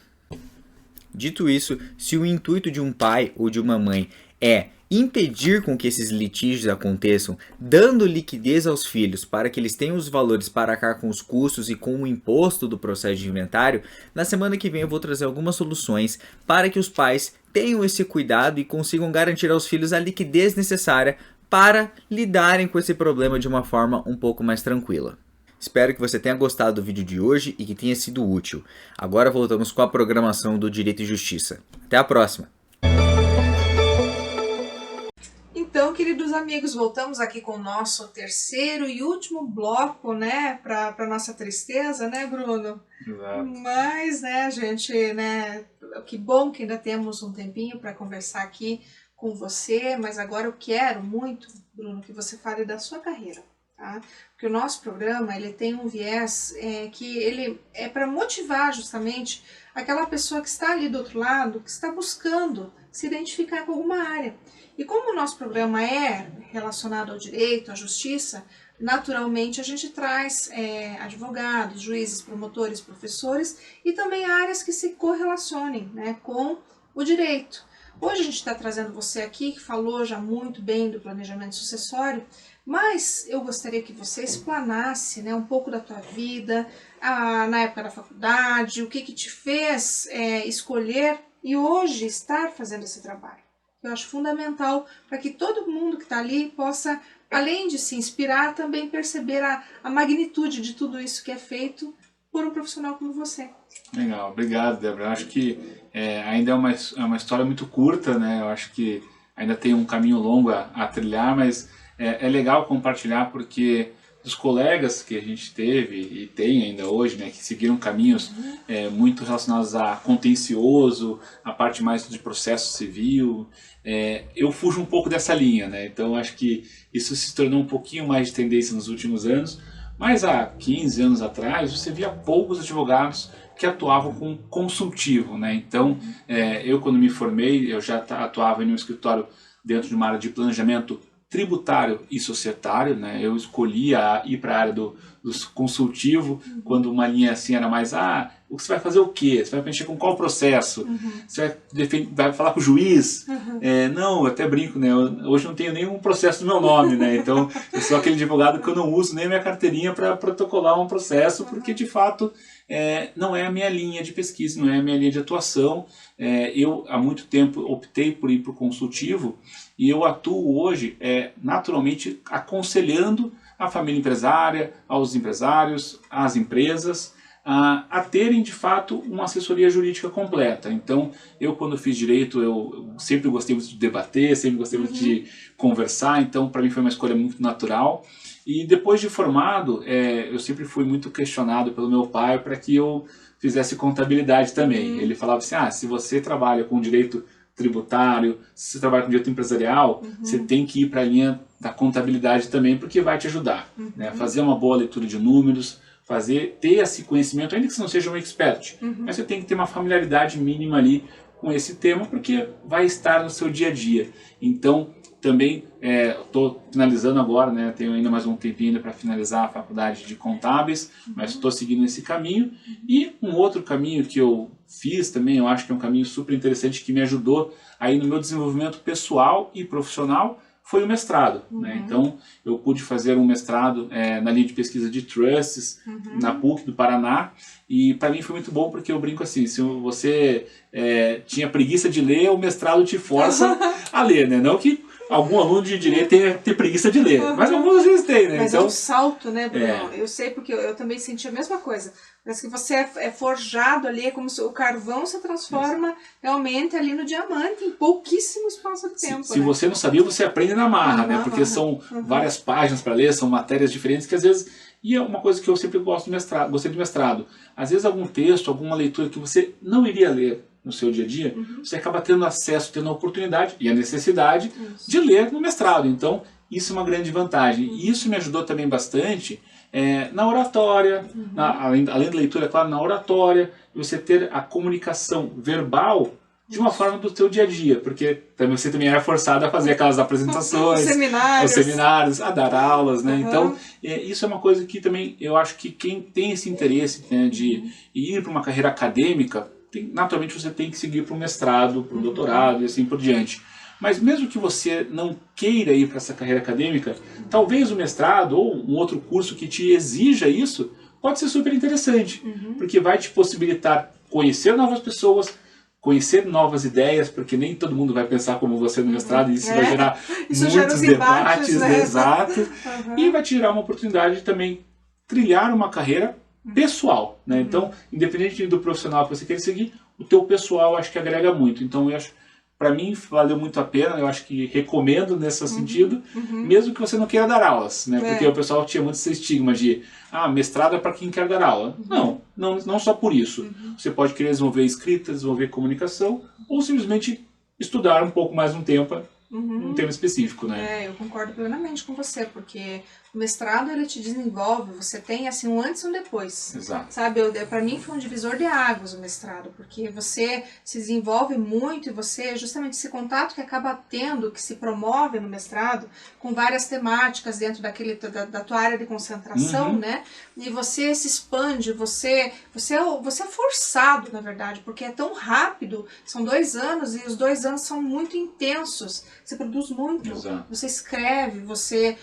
Dito isso, se o intuito de um pai ou de uma mãe é impedir com que esses litígios aconteçam, dando liquidez aos filhos para que eles tenham os valores para arcar com os custos e com o imposto do processo de inventário, na semana que vem eu vou trazer algumas soluções para que os pais tenham esse cuidado e consigam garantir aos filhos a liquidez necessária para lidarem com esse problema de uma forma um pouco mais tranquila. Espero que você tenha gostado do vídeo de hoje e que tenha sido útil. Agora voltamos com a programação do Direito e Justiça. Até a próxima! Então, queridos amigos, voltamos aqui com o nosso terceiro e último bloco, né, para nossa tristeza, né, Bruno? Exato. Mas, né, gente, né, que bom que ainda temos um tempinho para conversar aqui com você, mas agora eu quero muito, Bruno, que você fale da sua carreira, tá? Porque o nosso programa, ele tem um viés que ele é para motivar justamente aquela pessoa que está ali do outro lado, que está buscando se identificar com alguma área. E como o nosso programa é relacionado ao direito, à justiça, naturalmente a gente traz advogados, juízes, promotores, professores e também áreas que se correlacionem, né, com o direito. Hoje a gente está trazendo você aqui que falou já muito bem do planejamento sucessório, mas eu gostaria que você explanasse, né, um pouco da tua vida, na época da faculdade, o que te fez escolher e hoje estar fazendo esse trabalho. Eu acho fundamental para que todo mundo que está ali possa, além de se inspirar, também perceber a magnitude de tudo isso que é feito por um profissional como você. Legal, obrigado, Débora. Eu acho que ainda é uma história muito curta, né? Eu acho que ainda tem um caminho longo a trilhar, mas é legal compartilhar porque os colegas que a gente teve e tem ainda hoje, né, que seguiram caminhos muito relacionados a contencioso, a parte mais de processo civil, eu fujo um pouco dessa linha, né? Então acho que isso se tornou um pouquinho mais de tendência nos últimos anos, mas há 15 anos atrás você via poucos advogados que atuavam com consultivo, né? Então eu quando me formei, eu já atuava em um escritório dentro de uma área de planejamento tributário e societário, né? Eu escolhi ir para a área do consultivo, quando uma linha assim era mais, você vai fazer o quê? Você vai mexer com qual processo? Você vai falar com o juiz? Não, eu até brinco, né? Hoje não tenho nenhum processo no meu nome, né? Então, eu sou aquele advogado que eu não uso nem a minha carteirinha para protocolar um processo, porque de fato não é a minha linha de pesquisa, não é a minha linha de atuação. Eu, há muito tempo, optei por ir para o consultivo e eu atuo hoje, naturalmente, aconselhando a família empresária, aos empresários, às empresas, a terem, de fato, uma assessoria jurídica completa. Então, eu, quando fiz direito, eu sempre gostei muito de debater, sempre gostei muito de conversar, então, para mim, foi uma escolha muito natural. E depois de formado, eu sempre fui muito questionado pelo meu pai para que eu fizesse contabilidade também. Ele falava assim, se você trabalha com direito tributário, se você trabalha com direito empresarial, você tem que ir para a linha da contabilidade também, porque vai te ajudar. Né? Fazer uma boa leitura de números, ter esse conhecimento, ainda que você não seja um expert, mas você tem que ter uma familiaridade mínima ali com esse tema, porque vai estar no seu dia a dia. Então, também estou finalizando agora, né, tenho ainda mais um tempinho para finalizar a faculdade de contábeis, mas estou seguindo esse caminho. E um outro caminho que eu fiz também, eu acho que é um caminho super interessante, que me ajudou aí no meu desenvolvimento pessoal e profissional, foi o mestrado. Né? Então, eu pude fazer um mestrado na linha de pesquisa de trusts, na PUC do Paraná, e para mim foi muito bom, porque eu brinco assim, se você tinha preguiça de ler, o mestrado te força a ler, né? Não que algum aluno de direito ter preguiça de ler, mas algumas vezes tem, né? Mas então, é um salto, né, Bruno? Eu sei, porque eu também senti a mesma coisa. Parece que você é forjado ali, é como se o carvão se transforma realmente ali no diamante em pouquíssimo espaço de tempo. Se você não sabia, você aprende na marra, né? Porque são várias páginas para ler, são matérias diferentes que às vezes... E é uma coisa que eu sempre gostei do mestrado. Às vezes algum texto, alguma leitura que você não iria ler no seu dia a dia, você acaba tendo acesso, tendo a oportunidade e a necessidade de ler no mestrado. Então, isso é uma grande vantagem. E isso me ajudou também bastante na oratória, além da leitura, é claro, na oratória, você ter a comunicação verbal de uma forma do seu dia a dia, porque você também era forçado a fazer aquelas apresentações, os seminários, a dar aulas, né? Então, isso é uma coisa que também eu acho que quem tem esse interesse, né, de ir para uma carreira acadêmica, naturalmente você tem que seguir para o mestrado, para o doutorado e assim por diante. Mas mesmo que você não queira ir para essa carreira acadêmica, talvez o mestrado ou um outro curso que te exija isso pode ser super interessante, porque vai te possibilitar conhecer novas pessoas, conhecer novas ideias, porque nem todo mundo vai pensar como você no mestrado, e isso vai gerar muitos debates, né? Exato, e vai te gerar uma oportunidade de também trilhar uma carreira pessoal, né? Então, independente do profissional que você queira seguir, o teu pessoal acho que agrega muito. Então, eu acho, para mim, valeu muito a pena, eu acho que recomendo nesse sentido, mesmo que você não queira dar aulas, né? Porque o pessoal tinha muito esse estigma de, mestrado é para quem quer dar aula. Não só por isso. Você pode querer desenvolver escrita, desenvolver comunicação, ou simplesmente estudar um pouco mais um tempo, um tema específico, né? Eu concordo plenamente com você, porque o mestrado, ele te desenvolve, você tem assim um antes e um depois. Exato. Sabe, para mim foi um divisor de águas o mestrado, porque você se desenvolve muito e você, justamente esse contato que acaba tendo, que se promove no mestrado, com várias temáticas dentro da tua área de concentração, né? E você se expande, você é forçado, na verdade, porque é tão rápido, são 2 anos e os 2 anos são muito intensos, você produz muito, Exato. você escreve, você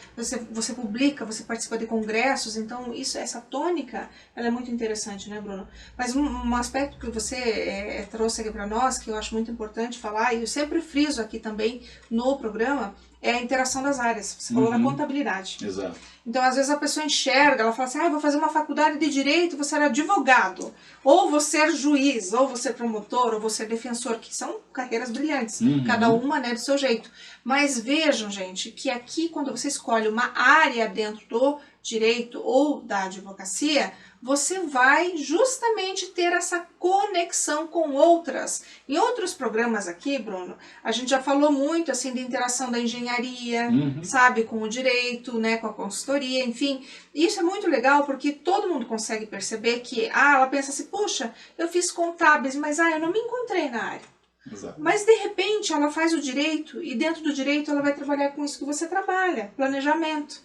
publica, você participa de congressos, então essa tônica, ela é muito interessante, né, Bruno? Mas um aspecto que você trouxe aqui para nós, que eu acho muito importante falar, e eu sempre friso aqui também no programa, é a interação das áreas. Você falou da contabilidade. Exato. Então, às vezes a pessoa enxerga, ela fala assim, vou fazer uma faculdade de direito, vou ser advogado, ou vou ser juiz, ou vou ser promotor, ou vou ser defensor, que são carreiras brilhantes, cada uma, né, do seu jeito. Mas vejam, gente, que aqui, quando você escolhe uma área dentro do direito ou da advocacia, você vai justamente ter essa conexão com outras. Em outros programas aqui, Bruno, a gente já falou muito assim de interação da engenharia, sabe, com o direito, né, com a consultoria, enfim. Isso é muito legal porque todo mundo consegue perceber que, ela pensa assim, puxa, eu fiz contábeis, mas eu não me encontrei na área. Exato. Mas, de repente, ela faz o direito e dentro do direito ela vai trabalhar com isso que você trabalha, planejamento.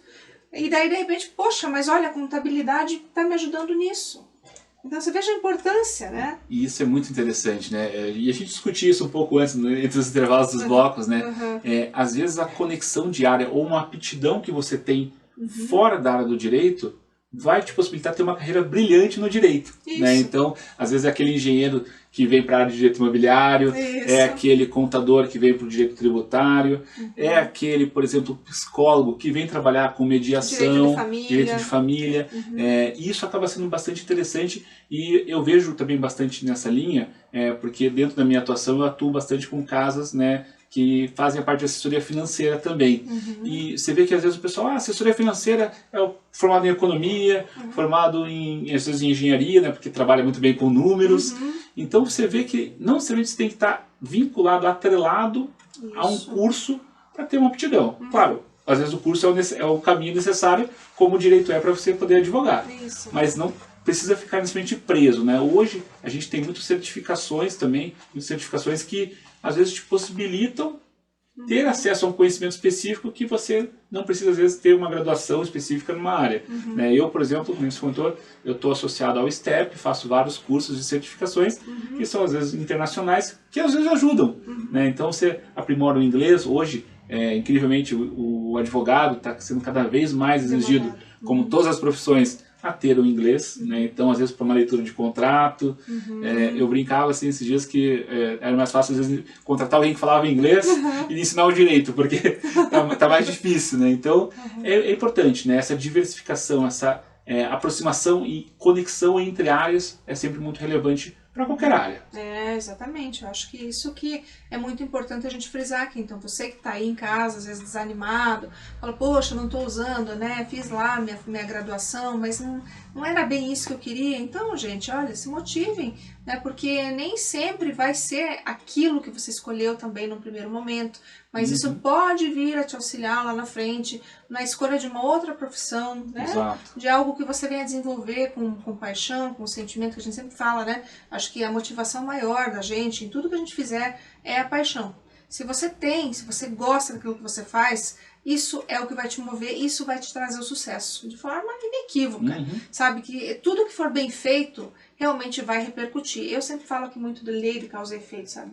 E daí, de repente, poxa, mas olha, a contabilidade está me ajudando nisso. Então, você veja a importância, né? E isso é muito interessante, né? E a gente discutia isso um pouco antes, entre os intervalos dos blocos, né? Às vezes a conexão diária ou uma aptidão que você tem fora da área do direito vai te possibilitar ter uma carreira brilhante no direito, né? Então, às vezes é aquele engenheiro que vem para a área de direito imobiliário, é aquele contador que vem para o direito tributário, é aquele, por exemplo, psicólogo que vem trabalhar com mediação, direito de família. E isso acaba sendo bastante interessante e eu vejo também bastante nessa linha, porque dentro da minha atuação eu atuo bastante com casas, né, que fazem a parte de assessoria financeira também. E você vê que às vezes o pessoal, assessoria financeira é formado em economia, formado às vezes em engenharia, né, porque trabalha muito bem com números. Então você vê que não necessariamente você tem que estar vinculado, atrelado a um curso para ter uma aptidão. Claro, às vezes o curso é o caminho necessário, como o direito é para você poder advogar. Mas não precisa ficar necessariamente preso, né? Hoje a gente tem muitas certificações também, muitas certificações que às vezes te possibilitam ter acesso a um conhecimento específico que você não precisa, às vezes, ter uma graduação específica numa área. Né? Eu, por exemplo, como consultor, eu estou associado ao STEP, faço vários cursos de certificações, que são, às vezes, internacionais, que às vezes ajudam. Né? Então, você aprimora o inglês. Hoje, incrivelmente, o advogado está sendo cada vez mais exigido, como todas as profissões, a ter o inglês, né? Então às vezes para uma leitura de contrato, eu brincava assim esses dias que era mais fácil às vezes contratar alguém que falava inglês e ensinar o direito, porque tá mais difícil, né? Então é importante, né? Essa diversificação, essa aproximação e conexão entre áreas é sempre muito relevante para qualquer área. Exatamente. Eu acho que isso que é muito importante a gente frisar aqui. Então, você que está aí em casa, às vezes desanimado, fala, poxa, não estou usando, né? Fiz lá minha graduação, mas não era bem isso que eu queria. Então, gente, olha, se motivem, né? Porque nem sempre vai ser aquilo que você escolheu também no primeiro momento, mas isso pode vir a te auxiliar lá na frente, na escolha de uma outra profissão, né? Exato. De algo que você venha desenvolver com paixão, com sentimento, que a gente sempre fala, né? Acho que a motivação maior da gente, em tudo que a gente fizer, é a paixão. Se você gosta daquilo que você faz, isso é o que vai te mover, isso vai te trazer o sucesso, de forma inequívoca. Sabe que tudo que for bem feito, realmente vai repercutir. Eu sempre falo aqui muito de lei de causa e efeito, sabe?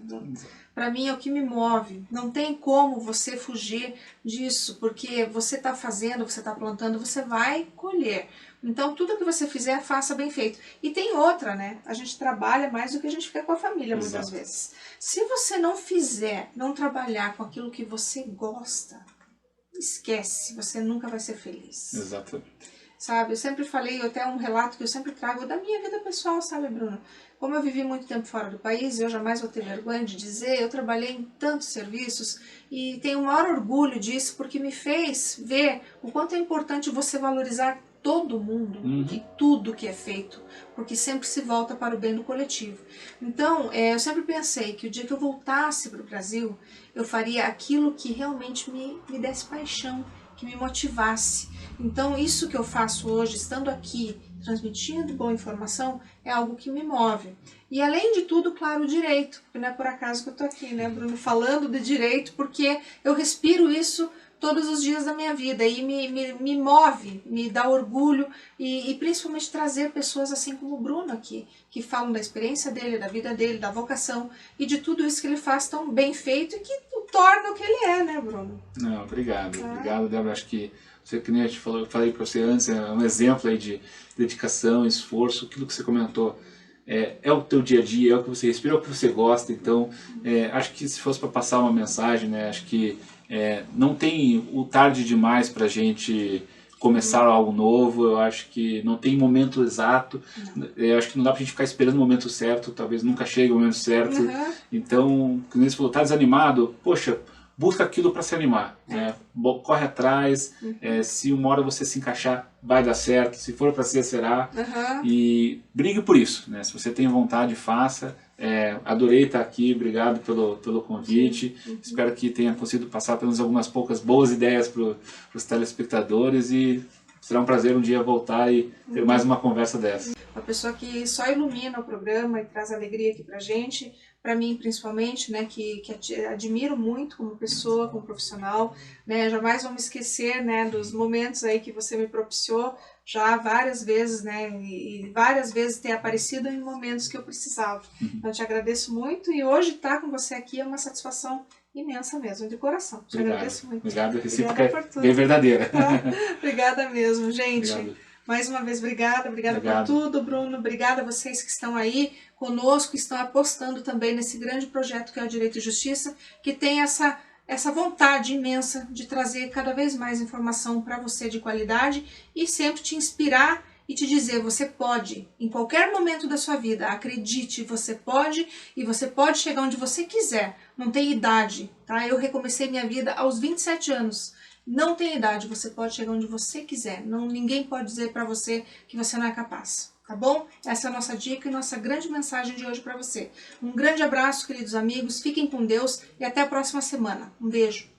Para mim é o que me move. Não tem como você fugir disso, porque você está fazendo, você está plantando, você vai colher. Então, tudo que você fizer, faça bem feito. E tem outra, né? A gente trabalha mais do que a gente fica com a família, muitas vezes. Se você não fizer, não trabalhar com aquilo que você gosta, esquece, você nunca vai ser feliz. Exatamente. Sabe, eu sempre falei, até um relato que eu sempre trago da minha vida pessoal, sabe, Bruno? Como eu vivi muito tempo fora do país, eu jamais vou ter vergonha de dizer, eu trabalhei em tantos serviços e tenho o maior orgulho disso, porque me fez ver o quanto é importante você valorizar todo mundo e tudo que é feito, porque sempre se volta para o bem do coletivo. Então, eu sempre pensei que o dia que eu voltasse para o Brasil, eu faria aquilo que realmente me desse paixão, que me motivasse. Então, isso que eu faço hoje, estando aqui, transmitindo boa informação, é algo que me move. E além de tudo, claro, o direito, porque não é por acaso que eu estou aqui, né, Bruno, falando de direito, porque eu respiro isso todos os dias da minha vida e me move, me dá orgulho e principalmente trazer pessoas assim como o Bruno aqui, que falam da experiência dele, da vida dele, da vocação e de tudo isso que ele faz tão bem feito e que o torna o que ele é, né, Bruno? Não, obrigado. Obrigado, Débora. Acho que você, que nem a gente falou, eu falei para você antes, é um exemplo aí de dedicação, esforço, aquilo que você comentou. É o teu dia a dia, é o que você respira, é o que você gosta. Então, acho que se fosse para passar uma mensagem, né, acho que não tem o tarde demais para a gente começar algo novo. Eu acho que não tem momento exato. Eu acho que não dá para a gente ficar esperando o momento certo. Talvez nunca chegue o momento certo. Então, como você falou, tá desanimado? Poxa, busca aquilo para se animar, né? Corre atrás, se uma hora você se encaixar, vai dar certo, se for para ser, será, e brigue por isso, né? Se você tem vontade, faça. Adorei estar aqui, obrigado pelo convite, espero que tenha conseguido passar pelo menos algumas poucas boas ideias para os telespectadores e será um prazer um dia voltar e ter mais uma conversa dessa. Uma pessoa que só ilumina o programa e traz alegria aqui pra gente, para mim principalmente, né, que admiro muito como pessoa, como profissional, né, jamais vou me esquecer, né, dos momentos aí que você me propiciou já várias vezes, né, e várias vezes ter aparecido em momentos que eu precisava. Então, eu te agradeço muito e hoje estar com você aqui é uma satisfação imensa mesmo, de coração. Te agradeço muito. Obrigado, Obrigada por é tudo. bem verdadeira. Obrigada mesmo, gente. Obrigado. Mais uma vez, obrigada Obrigado. por tudo, Bruno. Obrigada a vocês que estão aí conosco, que estão apostando também nesse grande projeto que é o Direito e Justiça, que tem essa vontade imensa de trazer cada vez mais informação para você de qualidade e sempre te inspirar e te dizer, você pode, em qualquer momento da sua vida, acredite, você pode e você pode chegar onde você quiser, não tem idade, tá? Eu recomecei minha vida aos 27 anos, não tem idade, você pode chegar onde você quiser, ninguém pode dizer para você que você não é capaz, tá bom? Essa é a nossa dica e nossa grande mensagem de hoje para você. Um grande abraço, queridos amigos, fiquem com Deus e até a próxima semana. Um beijo.